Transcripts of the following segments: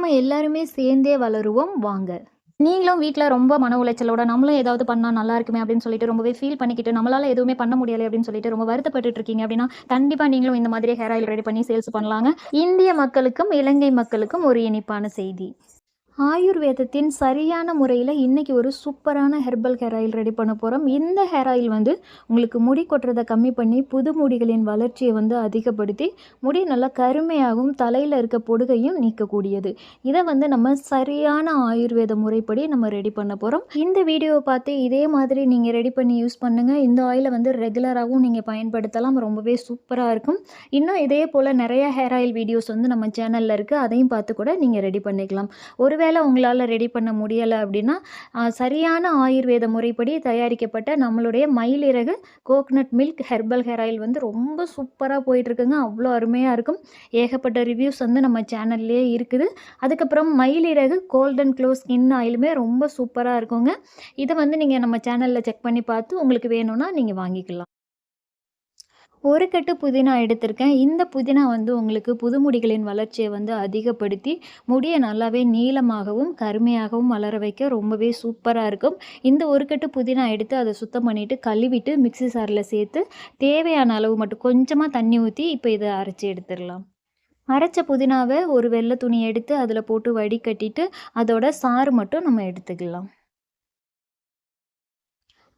நம்ம எல்லாருமே சேர்ந்தே வளருவோம் வாங்க. நீங்களும் வீட்ல ரொம்ப மன உளைச்சலோட, நம்மளும் ஏதாவது பண்ணா நல்லா இருக்குமே அப்படின்னு சொல்லிட்டு ரொம்பவே ஃபீல் பண்ணிக்கிட்டு, நம்மளால எதுவுமே பண்ண முடியல அப்படின்னு சொல்லிட்டு ரொம்ப வருத்தப்பட்டுட்டு இருக்கீங்க அப்படின்னா, கண்டிப்பா நீங்களும் இந்த மாதிரி ஹேர் ஆயில் ரெடி பண்ணி சேல்ஸ் பண்ணலாங்க. இந்திய மக்களுக்கும், இலங்கை மக்களுக்கும் ஒரு இனிப்பான செய்தி. ஆயுர்வேதத்தின் சரியான முறையில் இன்றைக்கி ஒரு சூப்பரான ஹெர்பல் ஹேர் ஆயில் ரெடி பண்ண போகிறோம். இந்த ஹேர் ஆயில் வந்து உங்களுக்கு முடி கொட்டுறதை கம்மி பண்ணி புது முடிகளின் வளர்ச்சியை வந்து அதிகப்படுத்தி முடி நல்லா கருமையாகவும் தலையில் இருக்க பொடுகையும் நீக்கக்கூடியது. இதை வந்து நம்ம சரியான ஆயுர்வேத முறைப்படி நம்ம ரெடி பண்ண போகிறோம். இந்த வீடியோவை பார்த்து இதே மாதிரி நீங்கள் ரெடி பண்ணி யூஸ் பண்ணுங்கள். இந்த ஆயிலை வந்து ரெகுலராகவும் நீங்கள் பயன்படுத்தலாம். ரொம்பவே சூப்பராக இருக்கும். இன்னும் இதே போல் நிறைய ஹேர் ஆயில் வீடியோஸ் வந்து நம்ம சேனலில் இருக்குது. அதையும் பார்த்து கூட நீங்கள் ரெடி பண்ணிக்கலாம். ஒருவேளை உங்களால் ரெடி பண்ண முடியலை அப்படின்னா சரியான ஆயுர்வேத முறைப்படி தயாரிக்கப்பட்ட நம்மளுடைய மயிலிறகு coconut milk herbal hair oil வந்து ரொம்ப சூப்பராக போயிட்டுருக்குங்க. அவ்வளோ அருமையாக இருக்கும். ஏகப்பட்ட ரிவ்யூஸ் வந்து நம்ம சேனல்லே இருக்குது. அதுக்கப்புறம் மயிலிறகு கோல்டன் க்ளோ ஸ்கின் ஆயிலுமே ரொம்ப சூப்பராக இருக்குங்க. இதை வந்து நீங்கள் நம்ம சேனலில் செக் பண்ணி பார்த்து உங்களுக்கு வேணும்னா நீங்கள் வாங்கிக்கலாம். ஒரு கட்டு புதினா எடுத்திருக்கேன். இந்த புதினா வந்து உங்களுக்கு புது முடிகளின் வளர்ச்சியை வந்து அதிகப்படுத்தி முடியை நல்லாவே நீளமாகவும் கருமையாகவும் வளர வைக்க ரொம்பவே சூப்பராக இருக்கும். இந்த ஒரு கட்டு புதினா எடுத்து அதை சுத்தம் பண்ணிவிட்டு கழுவிட்டு மிக்ஸி சாரில் சேர்த்து தேவையான அளவு மட்டும் கொஞ்சமாக தண்ணி ஊற்றி இப்போ இதை அரைச்சி எடுத்துடலாம். அரைச்ச புதினாவை ஒரு வெள்ளை துணி எடுத்து அதில் போட்டு வடிகட்டிட்டு அதோட சாறு மட்டும் நம்ம எடுத்துக்கலாம்.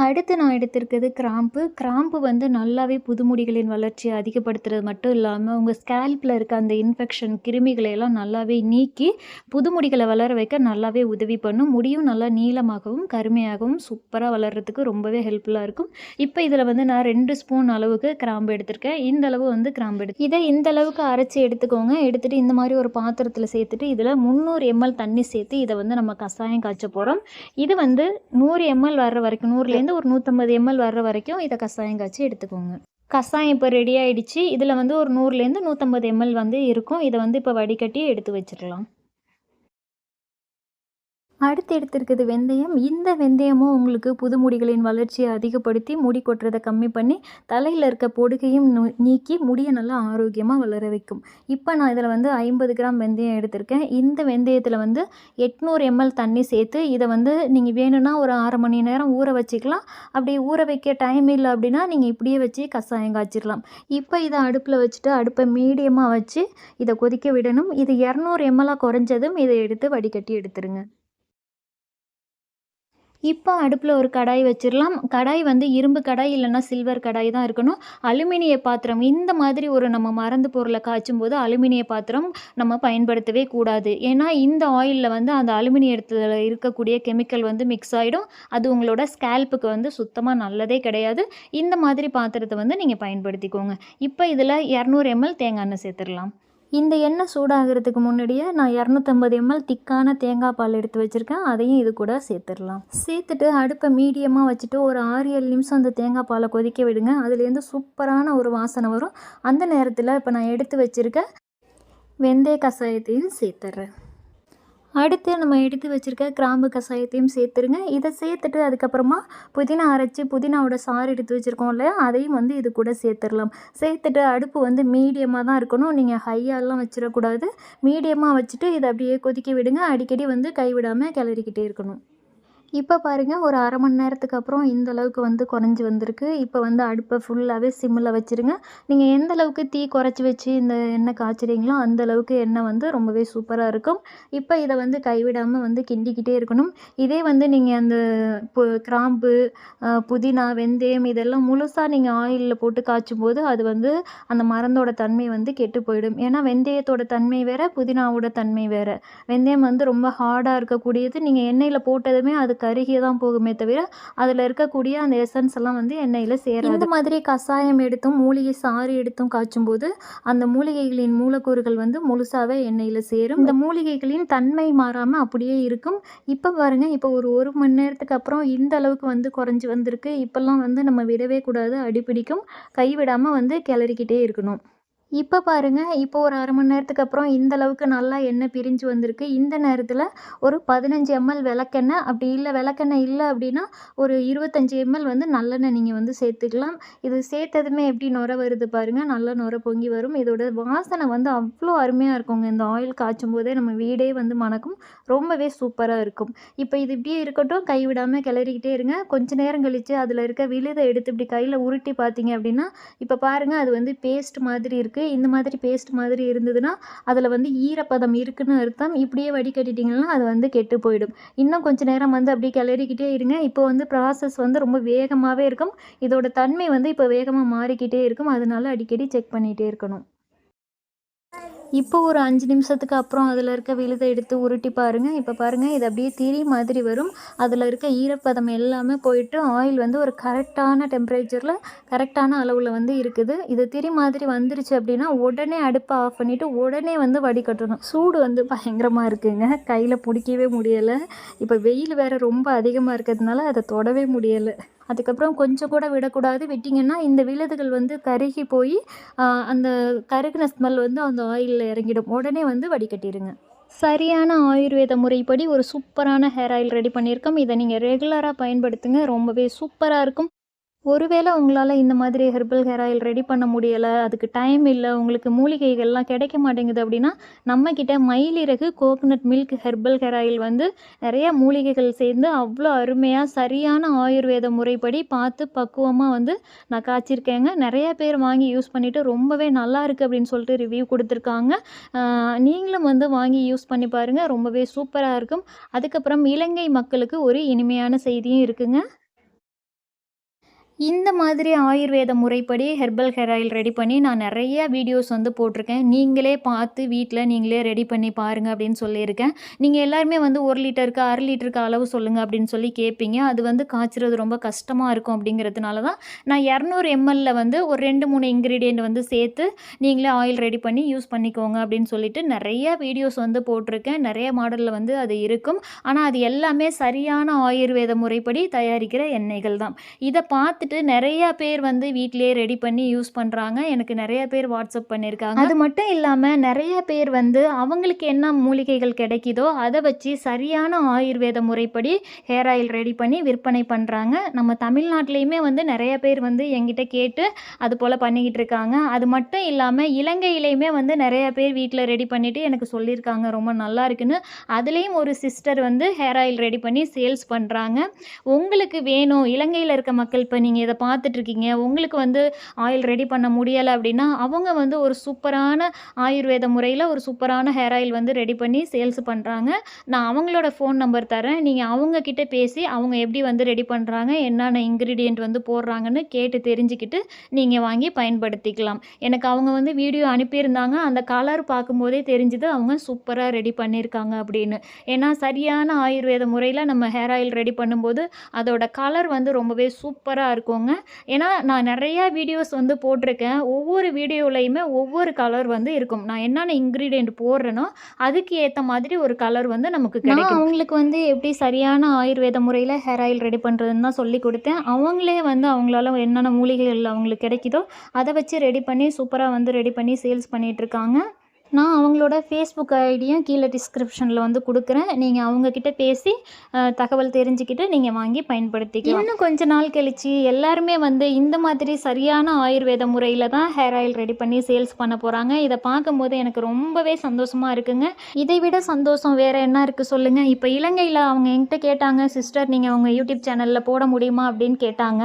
அடுத்து நான் எடுத்திருக்கிறது கிராம்பு. கிராம்பு வந்து நல்லாவே புது முடிகளின் வளர்ச்சியை அதிகப்படுத்துறது மட்டும் இல்லாமல் உங்கள் ஸ்கேல்பில் இருக்க அந்த இன்ஃபெக்ஷன் கிருமிகளை எல்லாம் நல்லாவே நீக்கி புது முடிகளை வளர வைக்க நல்லாவே உதவி பண்ணும். முடியும் நல்லா நீளமாகவும் கருமையாகவும் சூப்பராக வளர்கிறதுக்கு ரொம்பவே ஹெல்ப்ஃபுல்லாக இருக்கும். இப்போ இதில் வந்து நான் 2 ஸ்பூன் அளவுக்கு கிராம்பு எடுத்திருக்கேன். இந்த அளவு வந்து கிராம்பு இதை இந்த அளவுக்கு அரைச்சி எடுத்துக்கோங்க. எடுத்துகிட்டு இந்த மாதிரி ஒரு பாத்திரத்தில் சேர்த்துட்டு இதில் 300 ml தண்ணி சேர்த்து இதை வந்து நம்ம கஷாயம் காய்ச்ச போகிறோம். இது வந்து 100 ml வர்ற வரைக்கும் 100 ஒரு 150 ml வர்ற வரைக்கும் இதை கஷாயம் காய்ச்சி எடுத்துக்கோங்க. கஷாயம் இப்போ ரெடி ஆகிடுச்சு. இதில் வந்து ஒரு 100 150 ml வந்து இருக்கும். இதை வந்து இப்போ வடிகட்டி எடுத்து வச்சிடலாம். அடுத்து எடுத்திருக்கிறது வெந்தயம். இந்த வெந்தயமும் உங்களுக்கு புது முடிகளின் வளர்ச்சியை அதிகப்படுத்தி முடி கொட்டுறதை கம்மி பண்ணி தலையில் இருக்க பொடுகையும் நீக்கி முடியை நல்லா ஆரோக்கியமாக வளர வைக்கும். இப்போ நான் இதில் வந்து 50 கிராம் வெந்தயம் எடுத்திருக்கேன். இந்த வெந்தயத்தில் வந்து 800 ml தண்ணி சேர்த்து இதை வந்து நீங்கள் வேணும்னா ஒரு 1/2 மணி நேரம் ஊற வச்சுக்கலாம். அப்படி ஊற வைக்க டைம் இல்லை அப்படின்னா நீங்கள் இப்படியே வச்சு கஷாயம் காய்ச்சிடலாம். இப்போ இதை அடுப்பில் வச்சுட்டு அடுப்பை மீடியமாக வச்சு இதை கொதிக்க விடணும். இது 200 ml குறைஞ்சதும் இதை எடுத்து வடிகட்டி எடுத்துருங்க. இப்போ அடுப்பில் ஒரு கடாய் வச்சிடலாம். கடாய் வந்து இரும்பு கடாய் இல்லைன்னா சில்வர் கடாய் தான் இருக்கணும். அலுமினிய பாத்திரம் இந்த மாதிரி ஒரு நம்ம மருந்து பொருளை காய்ச்சும் போது அலுமினிய பாத்திரம் நம்ம பயன்படுத்தவே கூடாது. ஏன்னா இந்த ஆயிலில் வந்து அந்த அலுமினியத்தில் இருக்கக்கூடிய கெமிக்கல் வந்து மிக்ஸ் ஆகிடும். அது உங்களோட ஸ்கேல்ப்புக்கு வந்து சுத்தமாக நல்லதே கிடையாது. இந்த மாதிரி பாத்திரத்தை வந்து நீங்கள் பயன்படுத்திக்கோங்க. இப்போ இதில் 200 ml தேங்காய் எண்ணெய் சேர்த்துடலாம். இந்த எண்ணெய் சூடாகிறதுக்கு முன்னாடியே நான் 250 ml திக்கான தேங்காய் பால் எடுத்து வச்சுருக்கேன். அதையும் இது கூட சேர்த்துடலாம். சேர்த்துட்டு அடுப்பை மீடியமாக வச்சுட்டு ஒரு 6-7 நிமிஷம் அந்த தேங்காய் பாலை கொதிக்க விடுங்க. அதுலேருந்து சூப்பரான ஒரு வாசனை வரும். அந்த நேரத்தில் இப்போ நான் எடுத்து வச்சுருக்க வெந்தய கஷாயத்தையும் சேர்த்துட்றேன். அடுத்து நம்ம எடுத்து வச்சுருக்க கிராம்பு கஷாயத்தையும் சேர்த்துருங்க. இதை சேர்த்துட்டு அதுக்கப்புறமா புதினா அரைச்சி புதினாவோட சாறு எடுத்து வச்சுருக்கோம் இல்லையா, அதையும் வந்து இது கூட சேர்த்துடலாம். சேர்த்துட்டு அடுப்பு வந்து மீடியமாக தான் இருக்கணும். நீங்கள் ஹையாலாம் வச்சிடக்கூடாது. மீடியமாக வச்சுட்டு இதை அப்படியே கொதிக்க விடுங்க. அடிக்கடி வந்து கைவிடாமல் கிளறிக்கிட்டே இருக்கணும். இப்போ பாருங்கள், ஒரு 1/2 மணி நேரத்துக்கு அப்புறம் இந்த அளவுக்கு வந்து குறைஞ்சி வந்திருக்கு. இப்போ வந்து அடுப்பை ஃபுல்லாகவே சிம்மில் வச்சுருங்க. நீங்கள் எந்த அளவுக்கு தீ குறைச்சி வச்சு இந்த எண்ணெய் காய்ச்சுறீங்களோ அந்த அளவுக்கு எண்ணெய் வந்து ரொம்பவே சூப்பராக இருக்கும். இப்போ இதை வந்து கைவிடாமல் வந்து கிண்டிக்கிட்டே இருக்கணும். இதே வந்து நீங்கள் அந்த கிராம்பு, புதினா, வெந்தயம் இதெல்லாம் முழுசாக நீங்கள் ஆயிலில் போட்டு காய்ச்சும் போது அது வந்து அந்த மருந்தோட தன்மை வந்து கெட்டு போயிடும். ஏன்னா வெந்தயத்தோட தன்மை வேறு, புதினாவோட தன்மை வேறு. வெந்தயம் வந்து ரொம்ப ஹார்டாக இருக்கக்கூடியது. நீங்கள் எண்ணெயில் போட்டதுமே அது கருகிய தான் போகுமே தவிர அதில் இருக்கக்கூடிய அந்த எசன்ஸ் எல்லாம் வந்து எண்ணெயில் சேராது. இந்த மாதிரி கஷாயம் எடுத்தும் மூலிகை சாறு எடுத்தும் காய்ச்சும் போது அந்த மூலிகைகளின் மூலக்கூறுகள் வந்து முழுசாகவே எண்ணெயில் சேரும். இந்த மூலிகைகளின் தன்மை மாறாமல் அப்படியே இருக்கும். இப்போ பாருங்கள், இப்போ ஒரு மணி நேரத்துக்கு அப்புறம் இந்த அளவுக்கு வந்து குறைஞ்சி வந்திருக்கு. இப்போல்லாம் வந்து நம்ம விடவே கூடாது, அடிப்பிடிக்கும். கைவிடாமல் வந்து கிளறிக்கிட்டே இருக்கணும். இப்ப பாருங்க, இப்போ ஒரு 1/2 மணி நேரத்துக்கு அப்புறம் இந்த அளவுக்கு நல்லா எண்ணெய் பிரிஞ்சு வந்திருக்கு. இந்த நேரத்தில ஒரு 15 எம்எல் விளக்கெண்ணெய், அப்படி இல்ல விளக்கெண்ணெய் இல்ல அப்படின்னா, ஒரு 25 எம்எல் வந்து நல்லெண்ணெய் நீங்க வந்து சேர்த்துக்கலாம். இது சேர்த்ததுமே எப்படி நுர வருது பாருங்க. நல்லா நுர பொங்கி வரும். இதோட வாசனை வந்து அவ்ளோ அருமையா இருக்குங்க. இந்த ஆயில் காய்ச்சும்போதே நம்ம வீடே வந்து மணக்கும். ரொம்பவே சூப்பரா இருக்கும். இப்ப இது இப்படியே இருக்கட்டும். கைவிடாம கிளறிக்கிட்டே இருங்க. கொஞ்ச நேரம் கழிச்சு அதில இருக்க விழுத எடுத்து இப்படி கையில உருட்டி பார்த்தீங்க அப்படின்னா, இப்ப பாருங்க அது வந்து பேஸ்ட் மாதிரி இருக்கு. இந்த மாதிரி பேஸ்ட் மாதிரி இருந்ததுன்னா, அதில வந்து ஈரப்பதம் இருக்குன்னு அர்த்தம். இப்படியே வடிகட்டிட்டீங்கன்னா, அது வந்து கெட்டு போயிடும். இன்னும் கொஞ்ச நேரம் வந்து அப்படியே கிளறிக்கிட்டே இருங்க. இப்போ வந்து ப்ராசஸ் வந்து ரொம்ப வேகமாவே இருக்கும். இதோட தன்மை வந்து இப்போ வேகமா மாறிக்கிட்டே இருக்கும். அதனால அடிக்கடி செக் பண்ணிட்டே இருக்கணும். இப்போ ஒரு 5 நிமிஷத்துக்கு அப்புறம் அதில இருக்க விழுத எடுத்து உருட்டி பாருங்க. இப்போ பாருங்க இது அப்படியே திரி மாதிரி வரும். அதில இருக்க ஈரப்பதம் எல்லாமே போயிட்டு ஆயில் வந்து ஒரு கரெக்டான டெம்பரேச்சரில கரெக்டான அளவுல வந்து இருக்குது. இது திரி மாதிரி வந்துருச்சு அப்படின்னா, உடனே அடுப்ப ஆஃப் பண்ணிட்டு உடனே வந்து வடிகட்டணும். சூடு வந்து பயங்கரமா இருக்குங்க. கையில புடிக்கவே முடியல. இப்போ வெயில் வேற ரொம்ப அதிகமா இருக்கிறதுனால அத தொடவே முடியல. அதுக்கப்புறம் கொஞ்சம் கூட விடக்கூடாது. விட்டிங்கன்னா இந்த விழுதுகள் வந்து கருகி போய் அந்த கருகுன ஸ்மெல் வந்து அந்த ஆயில்ல இறங்கிடும். உடனே வந்து வடிகட்டிருங்க. சரியான ஆயுர்வேத முறைப்படி ஒரு சூப்பரான ஹேர் ஆயில் ரெடி பண்ணியிருக்கோம். இத நீங்க ரெகுலரா பயன்படுத்துங்க. ரொம்பவே சூப்பரா இருக்கும். ஒருவேளை உங்களால இந்த மாதிரி ஹெர்பல் ஹேர் ஆயில் ரெடி பண்ண முடியல, அதுக்கு டைம் இல்ல, உங்களுக்கு மூலிகைகள்லாம் கிடைக்க மாட்டேங்குது அப்படின்னா, நம்மக்கிட்ட மயிலிறகு coconut milk herbal hair oil வந்து நெறைய மூலிகைகள் சேர்ந்து அவ்வளோ அருமையா சரியான ஆயுர்வேத முறைப்படி பார்த்து பக்குவமா வந்து நான் காய்ச்சிருக்கேங்க. நெறைய பேர் வாங்கி யூஸ் பண்ணிட்டு ரொம்பவே நல்லாயிருக்கு அப்படின்னு சொல்லிட்டு ரிவ்யூ குடுத்துருக்காங்க. நீங்களும் வந்து வாங்கி யூஸ் பண்ணி பாருங்க. ரொம்பவே சூப்பரா இருக்கும். அதுக்கப்புறம் இலங்கை மக்களுக்கு ஒரு இனிமையான செய்தியும் இருக்குங்க. இந்த மாதிரி ஆயுர்வேத முறைப்படி ஹெர்பல் ஹேர் ஆயில் ரெடி பண்ணி நான் நிறைய வீடியோஸ் வந்து போட்டிருக்கேன். நீங்களே பார்த்து வீட்ல நீங்களே ரெடி பண்ணி பாருங்க அப்படின்னு சொல்லியிருக்கேன். நீங்க எல்லாருமே வந்து 1 லிட்டருக்கு, 1/2 லிட்டருக்கு அளவு சொல்லுங்க அப்படின்னு சொல்லி கேட்பீங்க. அது வந்து காய்ச்சுறது ரொம்ப கஷ்டமா இருக்கும் அப்படிங்கிறதுனால தான் நான் 200 எம்எல்ல வந்து ஒரு 2, 3 இன்கிரீடியன்ட் வந்து சேர்த்து நீங்களே ஆயில் ரெடி பண்ணி யூஸ் பண்ணிக்கோங்க அப்படின்னு சொல்லிட்டு நிறைய வீடியோஸ் வந்து போட்டிருக்கேன். நிறைய மாடல்ல வந்து அது இருக்கும். ஆனா அது எல்லாமே சரியான ஆயுர்வேத முறைப்படி தயாரிக்கிற எண்ணெய்கள் தான். இத பார்த்துட்டு நெறைய பேர் வந்து வீட்டிலேயே ரெடி பண்ணி யூஸ் பண்றாங்க. எனக்கு நெறைய பேர் வாட்ஸ்அப் பண்ணியிருக்காங்க. அது மட்டும் இல்லாம நெறைய பேர் வந்து அவங்களுக்கு என்ன மூலிகைகள் கிடைக்குதோ, அத வச்சு சரியான ஆயுர்வேத முறைப்படி ஹேர் ஆயில் ரெடி பண்ணி விற்பனை பண்றாங்க. நம்ம தமிழ்நாட்டிலயுமே வந்து நெறைய பேர் வந்து என்கிட்ட கேட்டு அதுபோல பண்ணிக்கிட்டு இருக்காங்க. அது மட்டும் இல்லாம இலங்கையிலயுமே வந்து நெறைய பேர் வீட்ல ரெடி பண்ணிட்டு எனக்கு சொல்லியிருக்காங்க. ரொம்ப நல்லா இருக்குன்னு. அதுலயும் ஒரு சிஸ்டர் வந்து ஹேர் ஆயில் ரெடி பண்ணி சேல்ஸ் பண்றாங்க. உங்களுக்கு வேணும், இலங்கையில இருக்க மக்கள் இப்ப நீங்க இத பார்த்துட்ருக்கீங்க. உங்களுக்கு வந்து ஆயில் ரெடி பண்ண முடியல அப்படின்னா, அவங்க வந்து ஒரு சூப்பரான ஆயுர்வேத முறையில ஒரு சூப்பரான ஹேர் ஆயில் வந்து ரெடி பண்ணி சேல்ஸ் பண்றாங்க. நான் அவங்களோட ஃபோன் நம்பர் தரேன். நீங்க அவங்க கிட்ட பேசி, அவங்க எப்படி வந்து ரெடி பண்றாங்க, என்னென்ன இன்கிரீடியன்ட் வந்து போடுறாங்கன்னு கேட்டு தெரிஞ்சுக்கிட்டு, நீங்க வாங்கி பயன்படுத்திக்கலாம். எனக்கு அவங்க வந்து வீடியோ அனுப்பியிருந்தாங்க. அந்த கலர் பார்க்கும்போதே தெரிஞ்சுது, அவங்க சூப்பரா ரெடி பண்ணியிருக்காங்க அப்படின்னு. ஏன்னா, சரியான ஆயுர்வேத முறையில நம்ம ஹேர் ஆயில் ரெடி பண்ணும்போது, அதோட கலர் வந்து ரொம்பவே சூப்பரா இருக்குங்க. ஏன்னா, நான் நெறைய வீடியோஸ் வந்து போட்டிருக்கேன். ஒவ்வொரு வீடியோலயுமே ஒவ்வொரு கலர் வந்து இருக்கும். நான் என்னென்ன இன்கிரீடியன்ட் போடுறேனோ, அதுக்கு ஏத்த மாதிரி ஒரு கலர் வந்து நமக்கு கிடைக்கும். நான் அவங்களுக்கு வந்து எப்படி சரியான ஆயுர்வேத முறையில ஹேர் ஆயில் ரெடி பண்ணுறதுன்னு தான் சொல்லிக் குடுத்தேன். அவங்களே வந்து அவங்களால என்னென்ன மூலிகைகள் அவங்களுக்கு கிடைக்குதோ, அத வச்சு ரெடி பண்ணி சூப்பரா வந்து ரெடி பண்ணி சேல்ஸ் பண்ணிட்டுருக்காங்க. நான் அவங்களோட ஃபேஸ்புக் ஐடியும் கீழே டிஸ்கிரிப்ஷனில் வந்து குடுக்குறேன். நீங்க அவங்க கிட்ட பேசி தகவல் தெரிஞ்சுக்கிட்டு நீங்க வாங்கி பயன்படுத்திக்கலாம். இன்னும் கொஞ்ச நாள் கழிச்சு எல்லாருமே வந்து இந்த மாதிரி சரியான ஆயுர்வேத முறையில தான் ஹேர் ஆயில் ரெடி பண்ணி சேல்ஸ் பண்ண போறாங்க. இத பார்க்கும்போது எனக்கு ரொம்பவே சந்தோஷமா இருக்குங்க. இதை விட சந்தோஷம் வேற என்ன இருக்கு சொல்லுங்க? இப்ப இலங்கையில அவங்க என்கிட்ட கேட்டாங்க, "சிஸ்டர் நீங்க உங்க யூடியூப் சேனல்ல போட முடியுமா?" அப்படின்னு கேட்டாங்க.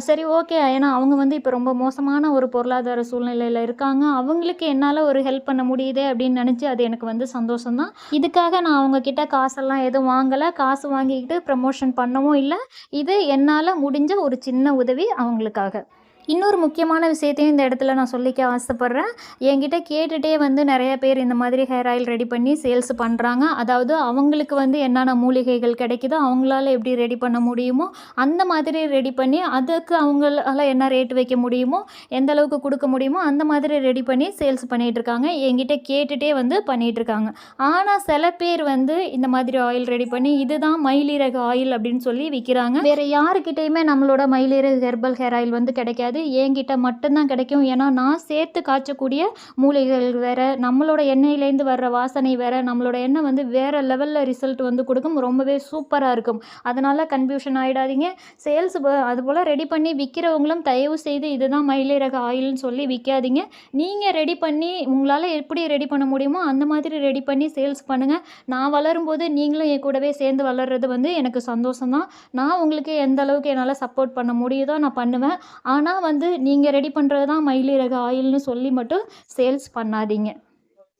சரி ஓகே. ஏன்னா அவங்க வந்து இப்ப ரொம்ப மோசமான ஒரு பொருளாதார சூழ்நிலையில இருக்காங்க. அவங்களுக்கு என்னால ஒரு ஹெல்ப் பண்ண முடியுதே அப்படின்னு நினச்சு அது எனக்கு வந்து சந்தோஷம் தான். இதுக்காக நான் அவங்க கிட்ட காசெல்லாம் எதுவும் வாங்கல. காசு வாங்கிக்கிட்டு ப்ரமோஷன் பண்ணவும் இல்ல. இது என்னால முடிஞ்ச ஒரு சின்ன உதவி அவங்களுக்காக. இன்னொரு முக்கியமான விஷயத்தையும் இந்த இடத்துல நான் சொல்லிக்க ஆசைப்பட்றேன். என்கிட்ட கேட்டுட்டே வந்து நெறைய பேர் இந்த மாதிரி ஹேர் ஆயில் ரெடி பண்ணி சேல்ஸ் பண்றாங்க. அதாவது அவங்களுக்கு வந்து என்னென்ன மூலிகைகள் கிடைக்குதோ, அவங்களால எப்படி ரெடி பண்ண முடியுமோ, அந்த மாதிரி ரெடி பண்ணி அதுக்கு அவங்களால என்ன ரேட் வைக்க முடியுமோ, எந்த அளவுக்கு குடுக்க முடியுமோ, அந்த மாதிரி ரெடி பண்ணி சேல்ஸ் பண்ணிட்டுருக்காங்க. என்கிட்ட கேட்டுட்டே வந்து பண்ணிட்டுருக்காங்க. ஆனா சில பேர் வந்து இந்த மாதிரி ஆயில் ரெடி பண்ணி இதுதான் மயிலிறகு ஆயில் அப்படின்னு சொல்லி விக்கிறாங்க. வேற யாருக்கிட்டயுமே நம்மளோட மயிலிறகு ஹெர்பல் ஹேர் ஆயில் வந்து கிடைக்காது. வந்து என்கிட்ட மட்டும்தான் கிடைக்கும். ஏன்னா, நான் சேர்த்து காய்ச்சக்கூடிய மூலிகைகள் வேற, நம்மளோட எண்ணெயிலேருந்து வர்ற வாசனை வேற, நம்மளோட எண்ணெய் வந்து வேற லெவல்ல ரிசல்ட் வந்து குடுக்கும். ரொம்பவே சூப்பரா இருக்கும். அதனால கன்ஃப்யூஷன் ஆயிடாதீங்க. சேல்ஸ் அதுபோல ரெடி பண்ணி விக்கிறவங்களும் தயவு செய்து இதுதான் மயிலிறகு ஆயில்னு சொல்லி விக்காதீங்க. நீங்க ரெடி பண்ணி உங்களால எப்படி ரெடி பண்ண முடியுமோ அந்த மாதிரி ரெடி பண்ணி சேல்ஸ் பண்ணுங்க. நான் வளரும்போது நீங்களும் என் கூடவே சேர்ந்து வளர்றது வந்து எனக்கு சந்தோஷம் தான். நான் உங்களுக்கு எந்த அளவுக்கு என்னால சப்போர்ட் பண்ண முடியுதோ நான் பண்ணுவேன். ஆனா வந்து நீங்க ரெடி பண்றது தான் மயிலிறகு ஆயில்னு சொல்லி மட்டும் சேல்ஸ் பண்ணாதீங்க.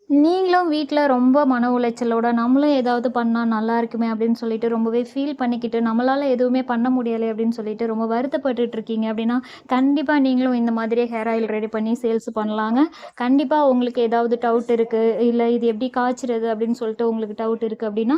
நீங்களும் வீட்ல ரொம்ப மன உளைச்சலோட, நம்மளும் ஏதாவது பண்ணா நல்லா இருக்குமே அப்படின்னு சொல்லிட்டு ரொம்பவே ஃபீல் பண்ணிக்கிட்டு, நம்மளால எதுவுமே பண்ண முடியலை அப்படின்னு சொல்லிட்டு ரொம்ப வருத்தப்பட்டுட்டு இருக்கீங்க அப்படின்னா, கண்டிப்பா நீங்களும் இந்த மாதிரியே ஹேர் ஆயில் ரெடி பண்ணி சேல்ஸ் பண்ணலாங்க. கண்டிப்பா உங்களுக்கு ஏதாவது டவுட் இருக்கு, இல்ல இது எப்படி காய்ச்சறது அப்படின்னு சொல்லிட்டு உங்களுக்கு டவுட் இருக்கு அப்படின்னா,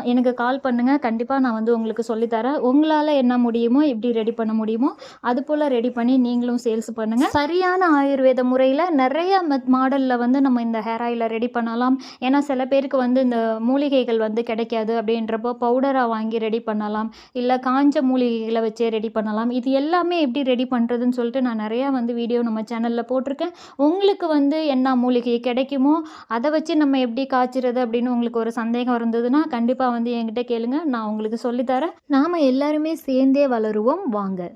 எனக்கு கால் பண்ணுங்க. கண்டிப்பா நான் வந்து உங்களுக்கு சொல்லி தரேன். உங்களால என்ன முடியுமோ, எப்படி ரெடி பண்ண முடியுமோ, அதுபோல ரெடி பண்ணி நீங்களும் சேல்ஸ் பண்ணுங்க. சரியான ஆயுர்வேத முறையில நெறைய மாடல்ல வந்து நம்ம இந்த ஹேர் ஆயில ரெடி பண்ணலாம். ஏன்னா சில பேருக்கு வந்து இந்த மூலிகைகள் வந்து கிடைக்காது அப்படின்றப்போ பவுடரா வாங்கி ரெடி பண்ணலாம். இல்ல காஞ்ச மூலிகைகள வச்சே ரெடி பண்ணலாம். இது எல்லாமே எப்படி ரெடி பண்றதுன்னு சொல்லிட்டு நான் நெறையா வந்து வீடியோ நம்ம சேனல்ல போட்டிருக்கேன். உங்களுக்கு வந்து என்ன மூலிகை கிடைக்குமோ, அத வச்சு நம்ம எப்படி காய்ச்சறது அப்படின்னு உங்களுக்கு ஒரு சந்தேகம் இருந்ததுன்னா, கண்டிப்பா வந்து என்கிட்ட கேளுங்க. நான் உங்களுக்கு சொல்லி தரேன். நாம எல்லாருமே சேர்ந்தே வளருவோம் வாங்க.